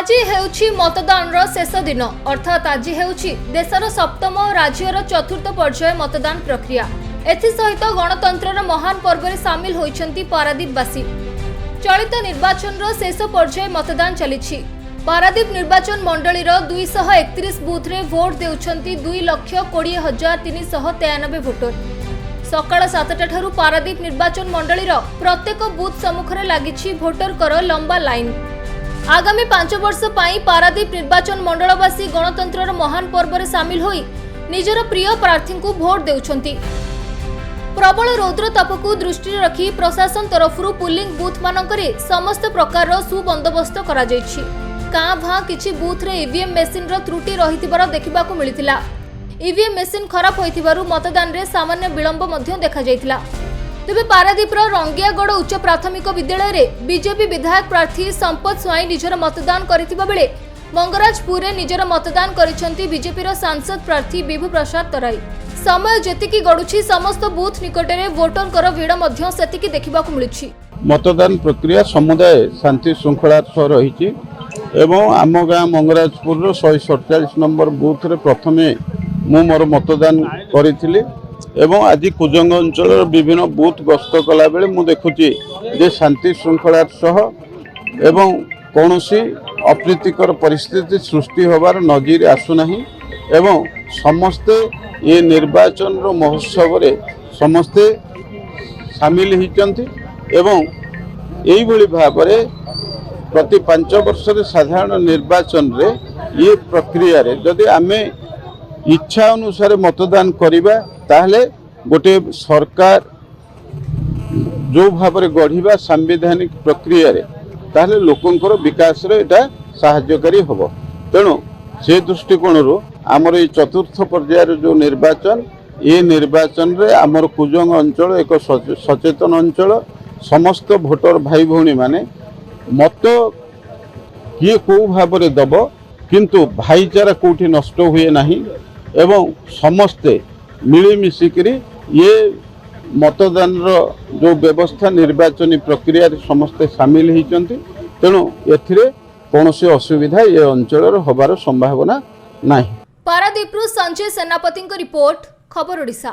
आज हेउछि मतदान शेष दिन अर्थात आज हेउछि देशर सप्तम और राज्यर चतुर्थ पर्याय मतदान प्रक्रिया। एसहित गणतंत्र महान पर्व में सामिल होइछंती पारादीपवासी। चलित निर्वाचन शेष पर्याय मतदान चली। पारादीप निर्वाचन मंडलीर 231 बूथ रे भोट देउछंती 2,20,393 भोटर। सकाळ 7टा ठारू पारादीप निर्वाचन मंडलीर प्रत्येक बूथ सम्मुखरे लागिछि भोटरकर लंबा लाइन। आगामी 5 वर्ष पाई पारादीप निर्वाचन मंडलवासी गणतंत्र महान पर्व में सामिल होई निजर प्रिय प्रार्थी को भोट देउछंती। प्रबल रौद्रताप को दृष्टि रखी प्रशासन तरफ पुलिंग बूथ मानकरे समस्त प्रकार सुबंदोबस्त करा जायछि। कां भां किछि बूथ रे ईवीएम मेसिन रो त्रुटि रहितिबार देखिबाकू मिलितिला। ईवीएम मेसिन खराब होइतिबारु मतदान रे सामान्य विलंब मध्य देखा जायतिला। तेबे पारादीपर रंगियागढ़ उच्च प्राथमिक विद्यालय रे बीजेपी विधायक प्रार्थी संपत स्वाई निजर मतदान करितिबा बेले मंगराजपुर निजर मतदान करिसेंती बीजेपी सांसद प्रार्थी विभू प्रसाद तराई। समय जेतिकी गडुछि समस्त बूथ निकटरे वोटरकर भीड़ मध्य सेतिकी देखिबाकू मिलुछि। मतदान प्रक्रिया समुदाय शांति श्रृंखला सह रही एवं आम गाँ मंगराजपुर 147 नंबर बूथ रे प्रथमे मु मोर मतदान करी एवं आज कुजंग अंचल विभिन्न बूथ गस्त कला बेले मु देखुची जे शांति श्रृंखला सह एवं कौनसी अप्रीतिकर परिस्थिति सृष्टि होबार नजीर आसुना एवं समस्ते ये निर्वाचन रो महोत्सव रे समस्ते सामिल होती एवं यही भली भाव प्रति 5 वर्ष रे साधारण निर्वाचन रे ये प्रक्रिया रे जदि आमे इच्छा अनुसार मतदान करिबा ताहले गोटे सरकार जो भाव में गढ़ा सांविधानिक प्रक्रिया रे ताहले लोकंकर विकास रे एटा सहायकारी होबो। तेणु से दृष्टिकोण रो आमर ये चतुर्थ पर्यायर जो निर्वाचन ये निर्वाचन रे आमर कुजंग अंचल एक सचेतन अंचल समस्त भोटर भाई भौणी माने मत किए को भाव में दब किंतु भाईचारा कोठी नष्ट हुए नहीं एवं समस्ते मिलीमिशिकी ये मतदान जो व्यवस्था निर्वाचन प्रक्रिया समस्ते सामिल होती। तेणु एथिरे कौनसी असुविधा ये अंचल होबार संभावना नहीं। पारादीपरू संजय सेनापति रिपोर्ट खबर ओडिशा।